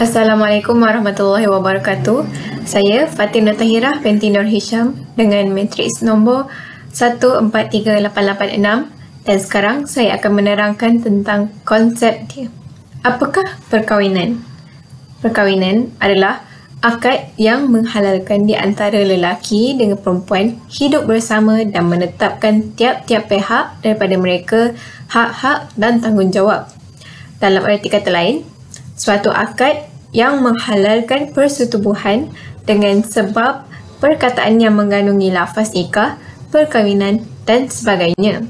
Assalamualaikum warahmatullahi wabarakatuh. Saya Fatin Nur Tahirah binti Nur Hisham dengan matriks nombor 143886 dan sekarang saya akan menerangkan tentang konsep dia. Apakah perkahwinan? Perkahwinan adalah akad yang menghalalkan di antara lelaki dengan perempuan hidup bersama dan menetapkan tiap-tiap pihak daripada mereka hak-hak dan tanggungjawab. Dalam erti kata lain, suatu akad yang menghalalkan persetubuhan dengan sebab perkataan yang mengandungi lafaz nikah, perkahwinan dan sebagainya.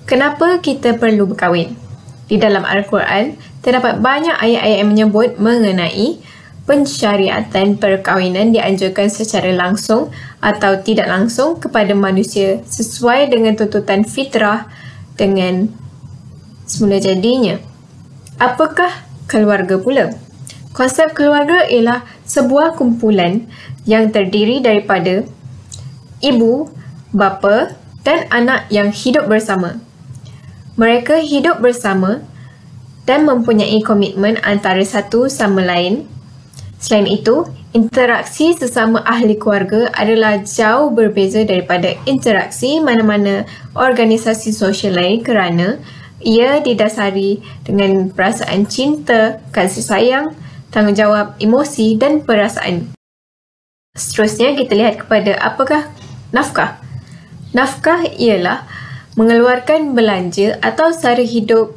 Kenapa kita perlu berkahwin? Di dalam Al-Quran, terdapat banyak ayat-ayat yang menyebut mengenai pensyariatan perkahwinan dianjurkan secara langsung atau tidak langsung kepada manusia sesuai dengan tuntutan fitrah dengan semula jadinya. Apakah keluarga pula? Konsep keluarga ialah sebuah kumpulan yang terdiri daripada ibu, bapa dan anak yang hidup bersama. Mereka hidup bersama dan mempunyai komitmen antara satu sama lain. Selain itu, interaksi sesama ahli keluarga adalah jauh berbeza daripada interaksi mana-mana organisasi sosial lain kerana ia didasari dengan perasaan cinta, kasih sayang, tanggungjawab, emosi dan perasaan. Seterusnya kita lihat kepada apakah nafkah. Nafkah ialah mengeluarkan belanja atau sara hidup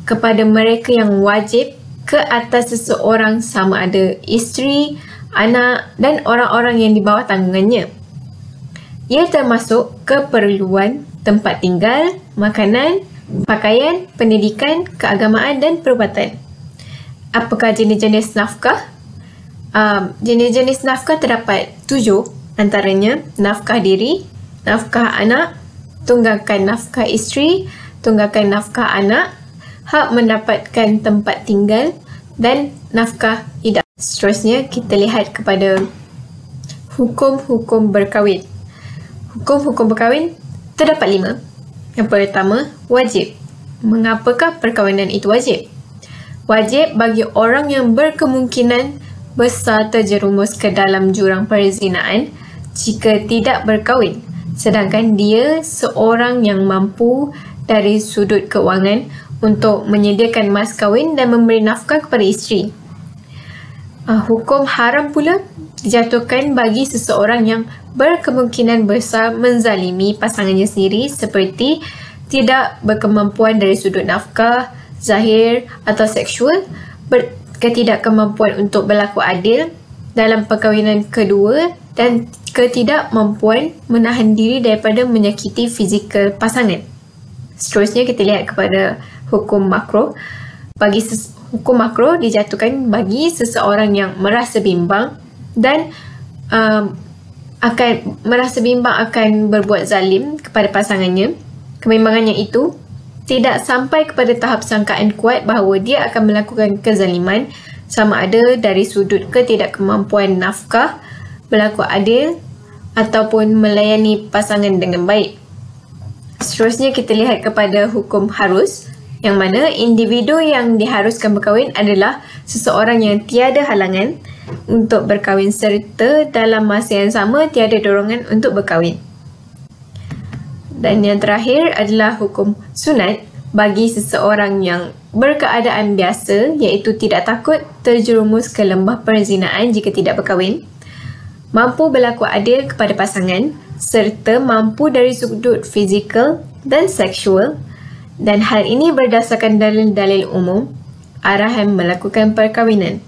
kepada mereka yang wajib ke atas seseorang sama ada isteri, anak dan orang-orang yang di bawah tanggungannya. Ia termasuk keperluan tempat tinggal, makanan, pakaian, pendidikan, keagamaan dan perubatan. Apakah jenis-jenis nafkah? Jenis-jenis nafkah terdapat 7, antaranya nafkah diri, nafkah anak, tunggakan nafkah isteri, tunggakan nafkah anak, hak mendapatkan tempat tinggal dan nafkah idah. Seterusnya kita lihat kepada hukum-hukum berkahwin. Hukum-hukum berkahwin terdapat 5. Yang pertama, wajib. Mengapakah perkahwinan itu wajib? Wajib bagi orang yang berkemungkinan besar terjerumus ke dalam jurang perzinaan jika tidak berkahwin, sedangkan dia seorang yang mampu dari sudut keuangan untuk menyediakan mas kahwin dan memberi nafkah kepada isteri. Hukum haram pula dijatuhkan bagi seseorang yang berkemungkinan besar menzalimi pasangannya sendiri seperti tidak berkemampuan dari sudut nafkah, zahir atau seksual, ketidakkemampuan untuk berlaku adil dalam perkahwinan kedua dan ketidakmampuan menahan diri daripada menyakiti fizikal pasangan. Seterusnya kita lihat kepada hukum makruh. Hukum makruh dijatuhkan bagi seseorang yang merasa bimbang dan akan berbuat zalim kepada pasangannya. Kebimbangannya itu tidak sampai kepada tahap sangkaan kuat bahawa dia akan melakukan kezaliman sama ada dari sudut ketidakkemampuan nafkah, berlaku adil ataupun melayani pasangan dengan baik. Seterusnya kita lihat kepada hukum harus, yang mana individu yang diharuskan berkahwin adalah seseorang yang tiada halangan untuk berkahwin serta dalam masa yang sama tiada dorongan untuk berkahwin. Dan yang terakhir adalah hukum sunat bagi seseorang yang berkeadaan biasa iaitu tidak takut terjerumus ke lembah perzinaan jika tidak berkahwin, mampu berlaku adil kepada pasangan serta mampu dari sudut fizikal dan seksual, dan hal ini berdasarkan dalil-dalil umum arahan melakukan perkahwinan.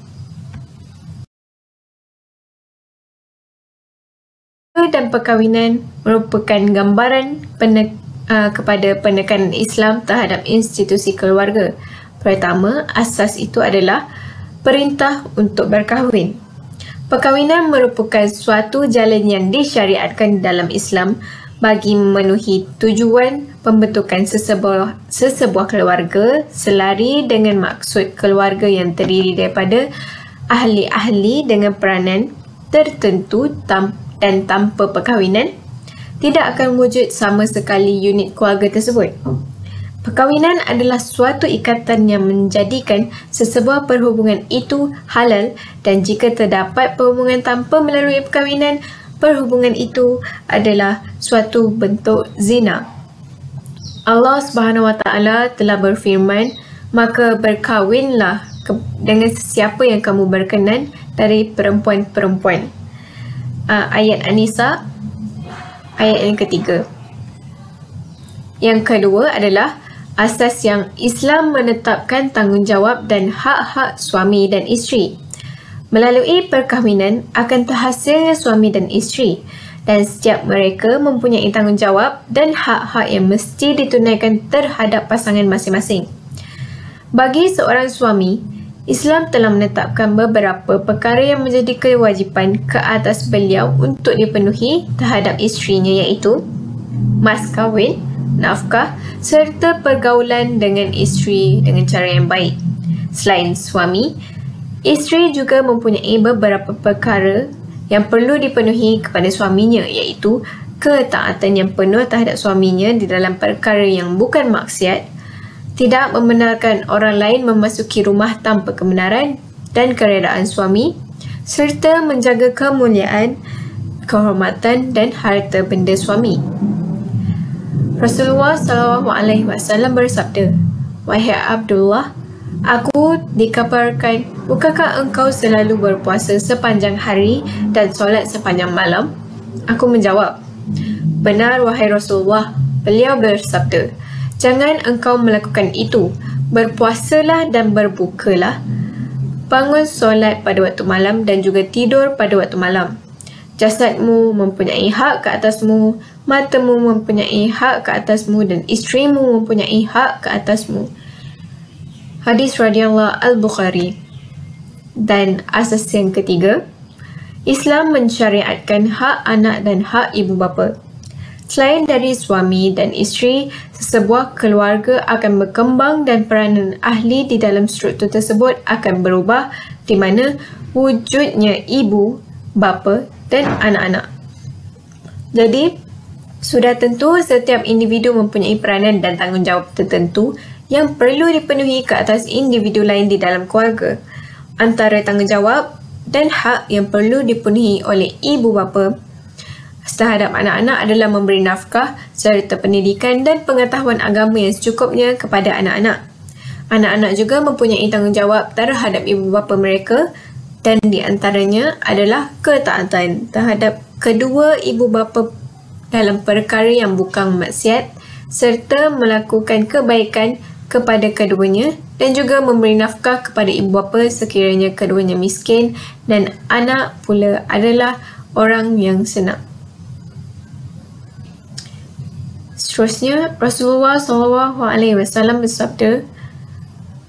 Dan perkahwinan merupakan gambaran kepada penekanan Islam terhadap institusi keluarga. Pertama, asas itu adalah perintah untuk berkahwin. Perkahwinan merupakan suatu jalan yang disyariatkan dalam Islam bagi memenuhi tujuan pembentukan sesebuah keluarga selari dengan maksud keluarga yang terdiri daripada ahli-ahli dengan peranan tertentu dan tanpa perkahwinan tidak akan wujud sama sekali unit keluarga tersebut. Perkahwinan adalah suatu ikatan yang menjadikan sesebuah perhubungan itu halal, dan jika terdapat perhubungan tanpa melalui perkahwinan, perhubungan itu adalah suatu bentuk zina. Allah Subhanahu Wa Taala telah berfirman, maka berkahwinlah dengan sesiapa yang kamu berkenan dari perempuan-perempuan. Ayat An-Nisa, ayat yang ketiga. Yang kedua adalah asas yang Islam menetapkan tanggungjawab dan hak-hak suami dan isteri. Melalui perkahwinan akan terhasilnya suami dan isteri, dan setiap mereka mempunyai tanggungjawab dan hak-hak yang mesti ditunaikan terhadap pasangan masing-masing. Bagi seorang suami, Islam telah menetapkan beberapa perkara yang menjadi kewajipan ke atas beliau untuk dipenuhi terhadap isterinya, iaitu mas kahwin, nafkah serta pergaulan dengan isteri dengan cara yang baik. Selain suami, isteri juga mempunyai beberapa perkara yang perlu dipenuhi kepada suaminya, iaitu ketaatan yang penuh terhadap suaminya di dalam perkara yang bukan maksiat, tidak membenarkan orang lain memasuki rumah tanpa kebenaran dan keredaan suami, serta menjaga kemuliaan, kehormatan dan harta benda suami. Rasulullah SAW bersabda, "Wahai Abdullah, aku dikabarkan, bukankah engkau selalu berpuasa sepanjang hari dan solat sepanjang malam?" Aku menjawab, "Benar wahai Rasulullah." Beliau bersabda, "Jangan engkau melakukan itu. Berpuasalah dan berbukalah. Bangun solat pada waktu malam dan juga tidur pada waktu malam. Jasadmu mempunyai hak ke atasmu, matamu mempunyai hak ke atasmu, dan isterimu mempunyai hak ke atasmu." Hadis radhiyallahu Al-Bukhari. Dan asas yang ketiga, Islam mensyariatkan hak anak dan hak ibu bapa. Selain dari suami dan isteri, sesebuah keluarga akan berkembang dan peranan ahli di dalam struktur tersebut akan berubah, di mana wujudnya ibu, bapa dan anak-anak. Jadi, sudah tentu setiap individu mempunyai peranan dan tanggungjawab tertentu yang perlu dipenuhi ke atas individu lain di dalam keluarga. Antara tanggungjawab dan hak yang perlu dipenuhi oleh ibu bapa terhadap anak-anak adalah memberi nafkah serta pendidikan dan pengetahuan agama yang secukupnya kepada anak-anak. Anak-anak juga mempunyai tanggungjawab terhadap ibu bapa mereka, dan di antaranya adalah ketaatan terhadap kedua ibu bapa dalam perkara yang bukan maksiat, serta melakukan kebaikan kepada keduanya, dan juga memberi nafkah kepada ibu bapa sekiranya keduanya miskin, dan anak pula adalah orang yang senang. Seterusnya, Rasulullah SAW bersabda,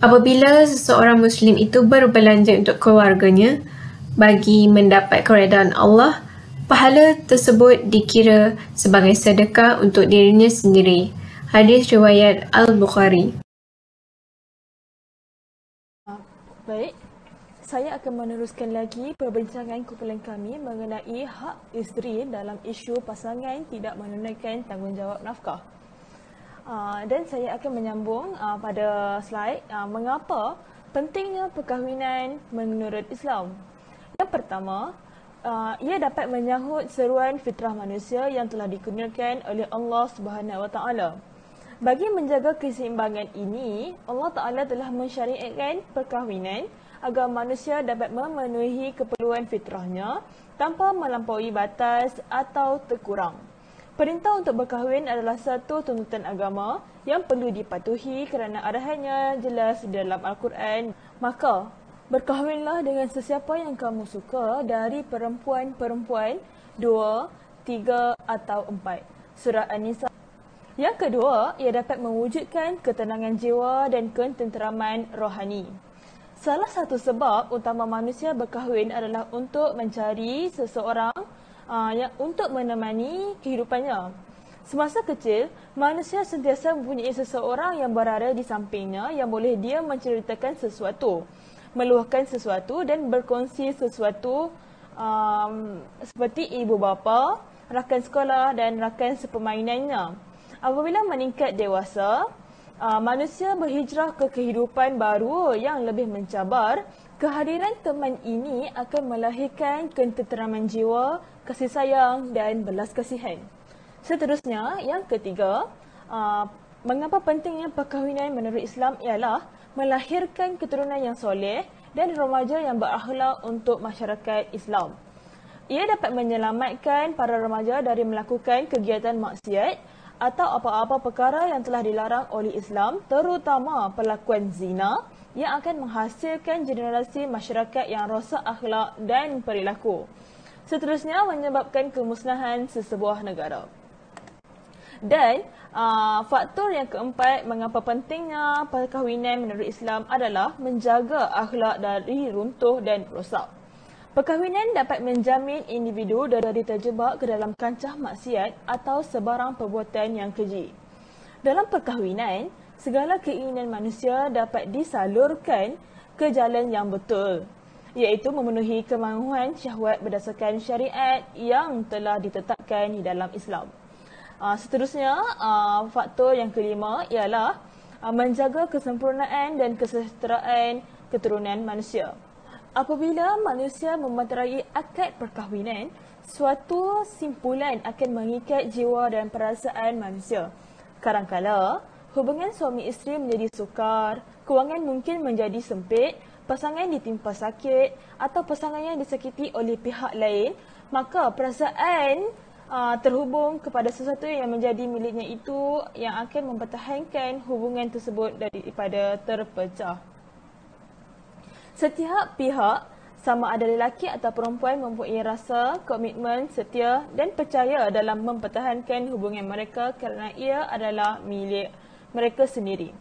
apabila seseorang Muslim itu berbelanja untuk keluarganya bagi mendapat keredaan Allah, pahala tersebut dikira sebagai sedekah untuk dirinya sendiri. Hadis riwayat Al-Bukhari. Baik, saya akan meneruskan lagi perbincangan kumpulan kami mengenai hak isteri dalam isu pasangan tidak menunaikan tanggungjawab nafkah. Dan saya akan menyambung pada slide mengapa pentingnya perkahwinan menurut Islam. Yang pertama, ia dapat menyahut seruan fitrah manusia yang telah dikurniakan oleh Allah Subhanahu Wa Taala. Bagi menjaga keseimbangan ini, Allah Ta'ala telah mensyariatkan perkahwinan agar manusia dapat memenuhi keperluan fitrahnya tanpa melampaui batas atau terkurang. Perintah untuk berkahwin adalah satu tuntutan agama yang perlu dipatuhi kerana arahannya jelas di dalam Al-Quran. Maka, berkahwinlah dengan sesiapa yang kamu suka dari perempuan-perempuan 2, 3 atau 4. Surah An-Nisa. Yang kedua, ia dapat mewujudkan ketenangan jiwa dan ketenteraman rohani. Salah satu sebab utama manusia berkahwin adalah untuk mencari seseorang yang untuk menemani kehidupannya. Semasa kecil, manusia sentiasa mempunyai seseorang yang berada di sampingnya yang boleh dia menceritakan sesuatu, meluahkan sesuatu dan berkongsi sesuatu seperti ibu bapa, rakan sekolah dan rakan sepermainannya. Apabila meningkat dewasa, manusia berhijrah ke kehidupan baru yang lebih mencabar, kehadiran teman ini akan melahirkan ketenteraman jiwa, kasih sayang dan belas kasihan. Seterusnya, yang ketiga, mengapa pentingnya perkahwinan menurut Islam ialah melahirkan keturunan yang soleh dan remaja yang berakhlak untuk masyarakat Islam. Ia dapat menyelamatkan para remaja dari melakukan kegiatan maksiat atau apa-apa perkara yang telah dilarang oleh Islam, terutama perlakuan zina yang akan menghasilkan generasi masyarakat yang rosak akhlak dan perilaku. Seterusnya, menyebabkan kemusnahan sesebuah negara. Dan faktor yang keempat mengapa pentingnya perkahwinan menurut Islam adalah menjaga akhlak dari runtuh dan rosak. Perkahwinan dapat menjamin individu dari terjebak ke dalam kancah maksiat atau sebarang perbuatan yang keji. Dalam perkahwinan, segala keinginan manusia dapat disalurkan ke jalan yang betul, iaitu memenuhi kemahuan syahwat berdasarkan syariat yang telah ditetapkan di dalam Islam. Seterusnya, faktor yang kelima ialah menjaga kesempurnaan dan kesejahteraan keturunan manusia. Apabila manusia memeterai akad perkahwinan, suatu simpulan akan mengikat jiwa dan perasaan manusia. Kadangkala, hubungan suami isteri menjadi sukar, kewangan mungkin menjadi sempit, pasangan ditimpa sakit atau pasangannya disakiti oleh pihak lain, maka perasaan terhubung kepada sesuatu yang menjadi miliknya itu yang akan mempertahankan hubungan tersebut daripada terpecah. Setiap pihak, sama ada lelaki atau perempuan, mempunyai rasa, komitmen, setia dan percaya dalam mempertahankan hubungan mereka kerana ia adalah milik mereka sendiri.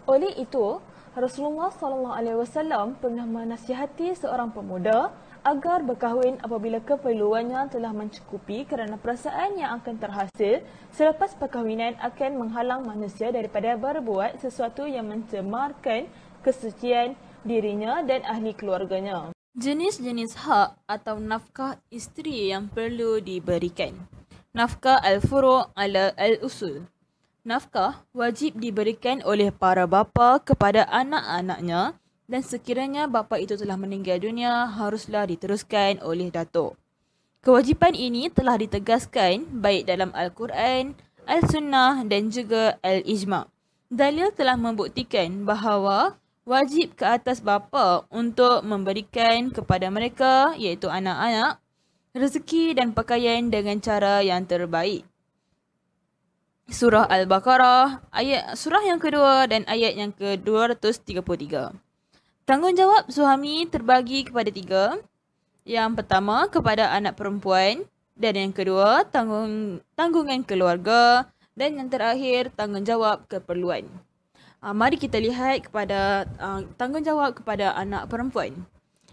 Oleh itu, Rasulullah SAW pernah menasihati seorang pemuda agar berkahwin apabila keperluannya telah mencukupi kerana perasaan yang akan terhasil selepas perkahwinan akan menghalang manusia daripada berbuat sesuatu yang mencemarkan kesucian dirinya dan ahli keluarganya. Jenis-jenis hak atau nafkah isteri yang perlu diberikan. Nafkah al-furu' ala al-usul. Nafkah wajib diberikan oleh para bapa kepada anak-anaknya dan sekiranya bapa itu telah meninggal dunia, haruslah diteruskan oleh datuk. Kewajipan ini telah ditegaskan baik dalam Al-Quran, Al-Sunnah dan juga Al-Ijma'. Dalil telah membuktikan bahawa wajib ke atas bapa untuk memberikan kepada mereka, iaitu anak-anak, rezeki dan pakaian dengan cara yang terbaik. Surah Al-Baqarah, surah yang kedua dan ayat yang ke-233. Tanggungjawab suami terbagi kepada 3. Yang pertama kepada anak perempuan dan yang kedua tanggungan keluarga dan yang terakhir tanggungjawab keperluan. Mari kita lihat kepada tanggungjawab kepada anak perempuan.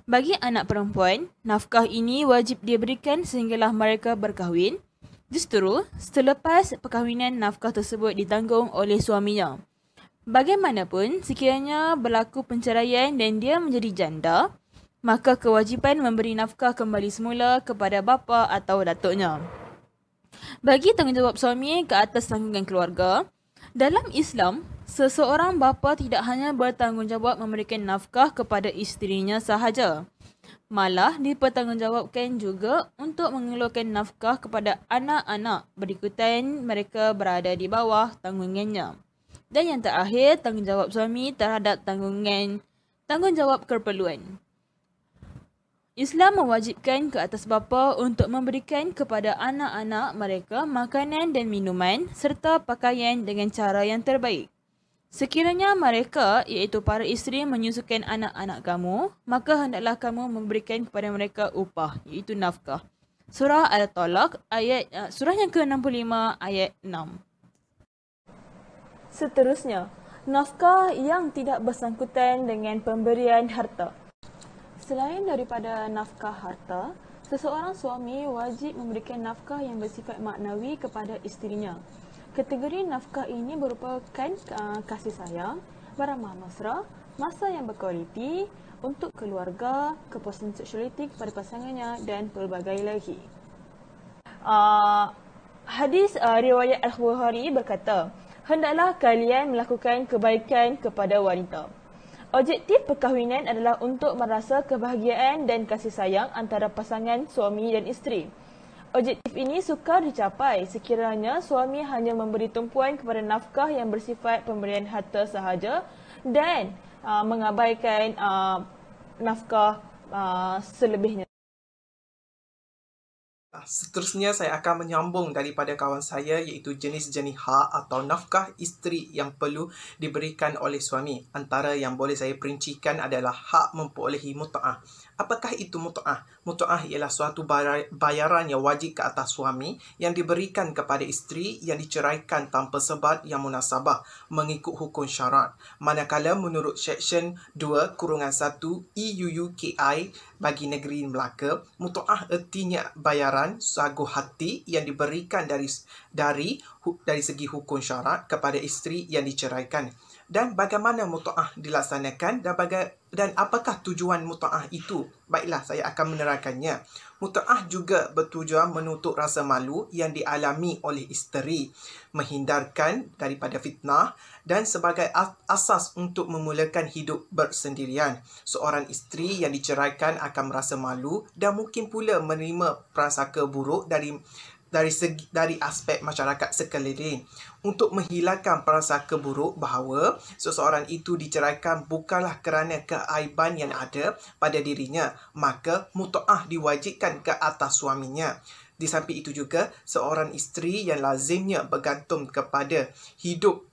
Bagi anak perempuan, nafkah ini wajib diberikan sehinggalah mereka berkahwin. Justru, selepas perkahwinan nafkah tersebut ditanggung oleh suaminya. Bagaimanapun, sekiranya berlaku penceraian dan dia menjadi janda, maka kewajipan memberi nafkah kembali semula kepada bapa atau datuknya. Bagi tanggungjawab suami ke atas tanggungan keluarga, dalam Islam, seseorang bapa tidak hanya bertanggungjawab memberikan nafkah kepada isterinya sahaja, malah dipertanggungjawabkan juga untuk mengeluarkan nafkah kepada anak-anak berikutan mereka berada di bawah tanggungannya. Dan yang terakhir, tanggungjawab suami terhadap tanggungjawab keperluan. Islam mewajibkan ke atas bapa untuk memberikan kepada anak-anak mereka makanan dan minuman serta pakaian dengan cara yang terbaik. Sekiranya mereka, iaitu para isteri, menyusukan anak-anak kamu, maka hendaklah kamu memberikan kepada mereka upah, iaitu nafkah. Surah Al-Talaq, surah yang ke-65, ayat 6. Seterusnya, nafkah yang tidak bersangkutan dengan pemberian harta. Selain daripada nafkah harta, seseorang suami wajib memberikan nafkah yang bersifat maknawi kepada isterinya. Kategori nafkah ini merupakan kasih sayang, beramah mesra, masa yang berkualiti untuk keluarga, kepuasan seksualiti kepada pasangannya dan pelbagai lagi. Hadis riwayat Al-Bukhari berkata, hendaklah kalian melakukan kebaikan kepada wanita. Objektif perkahwinan adalah untuk merasa kebahagiaan dan kasih sayang antara pasangan suami dan isteri. Objektif ini sukar dicapai sekiranya suami hanya memberi tumpuan kepada nafkah yang bersifat pemberian harta sahaja dan mengabaikan nafkah selebihnya. Seterusnya saya akan menyambung daripada kawan saya iaitu jenis-jenis hak atau nafkah isteri yang perlu diberikan oleh suami. Antara yang boleh saya perincikan adalah hak memperolehi mut'ah. Apakah itu mut'ah? Mut'ah ialah suatu bayaran yang wajib ke atas suami yang diberikan kepada isteri yang diceraikan tanpa sebab yang munasabah mengikut hukum syarat. Manakala menurut Seksyen 2/1 EUUKI bagi negeri Melaka, mut'ah ertinya bayaran sagu hati yang diberikan dari segi hukum syarat kepada isteri yang diceraikan. Dan bagaimana mut'ah dilaksanakan dan apakah tujuan mut'ah itu? Baiklah, saya akan menerangkannya. Mut'ah juga bertujuan menutup rasa malu yang dialami oleh isteri, menghindarkan daripada fitnah dan sebagai asas untuk memulakan hidup bersendirian. Seorang isteri yang diceraikan akan merasa malu dan mungkin pula menerima prasangka buruk dari aspek masyarakat sekeliling untuk menghilangkan prasangka buruk bahawa seseorang itu diceraikan bukanlah kerana keaiban yang ada pada dirinya, maka mut'ah diwajibkan ke atas suaminya. Di samping itu juga, seorang isteri yang lazimnya bergantung kepada hidup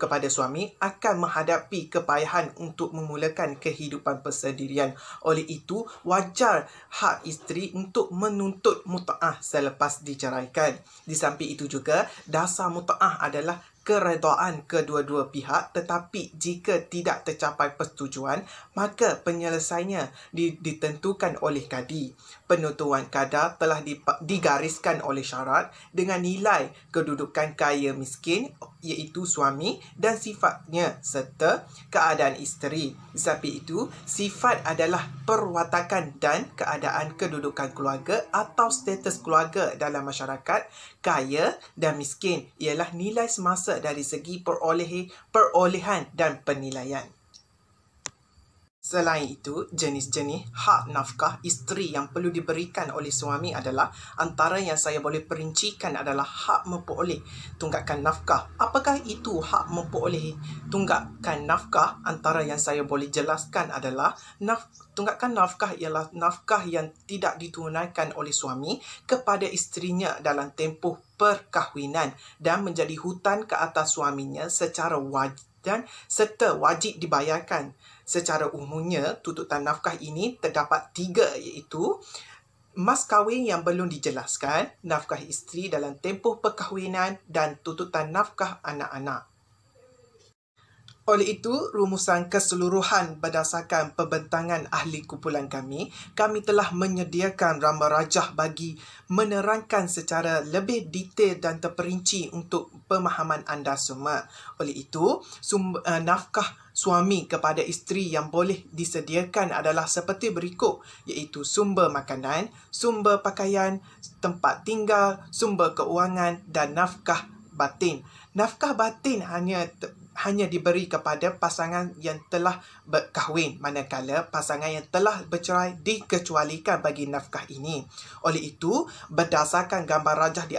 kepada suami akan menghadapi kepayahan untuk memulakan kehidupan persendirian. Oleh itu, wajar hak isteri untuk menuntut mut'ah selepas diceraikan. Di samping itu juga, dasar mut'ah adalah keredaan kedua-dua pihak, tetapi jika tidak tercapai persetujuan, maka penyelesaiannya ditentukan oleh kadi. Penentuan kadar telah digariskan oleh syarat dengan nilai kedudukan kaya miskin iaitu suami dan sifatnya serta keadaan isteri. Di samping itu, sifat adalah perwatakan dan keadaan kedudukan keluarga atau status keluarga dalam masyarakat. Kaya dan miskin ialah nilai semasa dari segi perolehan dan penilaian. Selain itu, jenis-jenis hak nafkah isteri yang perlu diberikan oleh suami adalah antara yang saya boleh perincikan adalah hak memperoleh tunggakan nafkah. Apakah itu hak memperoleh tunggakan nafkah? Antara yang saya boleh jelaskan adalah tunggakan nafkah ialah nafkah yang tidak ditunaikan oleh suami kepada isterinya dalam tempoh perkahwinan dan menjadi hutang ke atas suaminya secara wajib serta wajib dibayarkan. Secara umumnya, tuntutan nafkah ini terdapat 3 iaitu mas kahwin yang belum dijelaskan, nafkah isteri dalam tempoh perkahwinan dan tuntutan nafkah anak-anak. Oleh itu, rumusan keseluruhan berdasarkan pembentangan ahli kumpulan kami telah menyediakan rambah rajah bagi menerangkan secara lebih detail dan terperinci untuk pemahaman anda semua. Oleh itu, nafkah suami kepada isteri yang boleh disediakan adalah seperti berikut, iaitu sumber makanan, sumber pakaian, tempat tinggal, sumber keuangan dan nafkah batin. Nafkah batin hanya diberi kepada pasangan yang telah berkahwin, manakala pasangan yang telah bercerai dikecualikan bagi nafkah ini. Oleh itu, berdasarkan gambar rajah di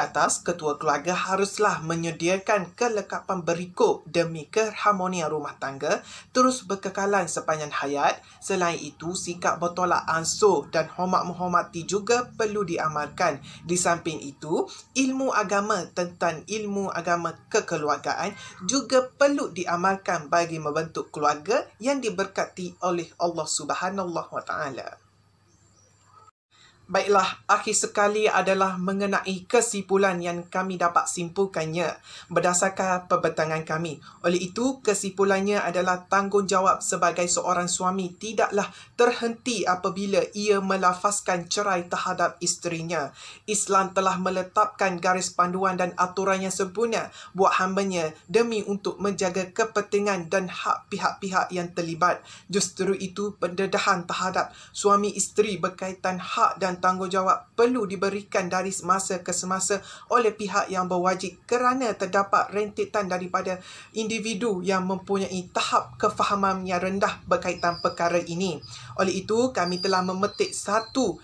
atas, ketua keluarga haruslah menyediakan kelengkapan berikut demi keharmonian rumah tangga terus berkekalan sepanjang hayat. Selain itu, sikap bertolak ansur dan hormat menghormati juga perlu diamalkan. Di samping itu, ilmu agama tentang ilmu agama kekeluargaan juga perlu diamalkan bagi membentuk keluarga yang diberkati oleh Allah Subhanahu Wa Taala. Baiklah, akhir sekali adalah mengenai kesimpulan yang kami dapat simpulkannya berdasarkan pembentangan kami. Oleh itu, kesimpulannya adalah tanggungjawab sebagai seorang suami tidaklah terhenti apabila ia melafazkan cerai terhadap isterinya. Islam telah meletakkan garis panduan dan aturan yang sempurna buat hambanya demi untuk menjaga kepentingan dan hak pihak-pihak yang terlibat. Justru itu, pendedahan terhadap suami isteri berkaitan hak dan dan tanggungjawab perlu diberikan dari semasa ke semasa oleh pihak yang berwajib kerana terdapat rentetan daripada individu yang mempunyai tahap kefahaman yang rendah berkaitan perkara ini. Oleh itu, kami telah memetik satu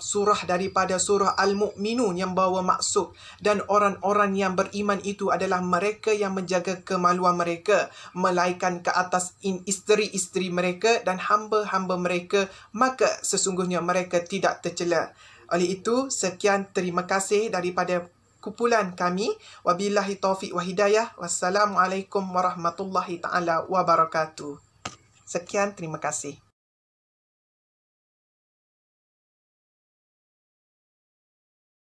surah daripada surah Al-Mu'minun yang bawa maksud, dan orang-orang yang beriman itu adalah mereka yang menjaga kemaluan mereka, melainkan ke atas isteri-isteri mereka dan hamba-hamba mereka, maka sesungguhnya mereka tidak tercela. Oleh itu, sekian, terima kasih daripada kumpulan kami. Wabillahi taufiq wa hidayah. Wassalamualaikum warahmatullahi taala wabarakatuh. Sekian, terima kasih.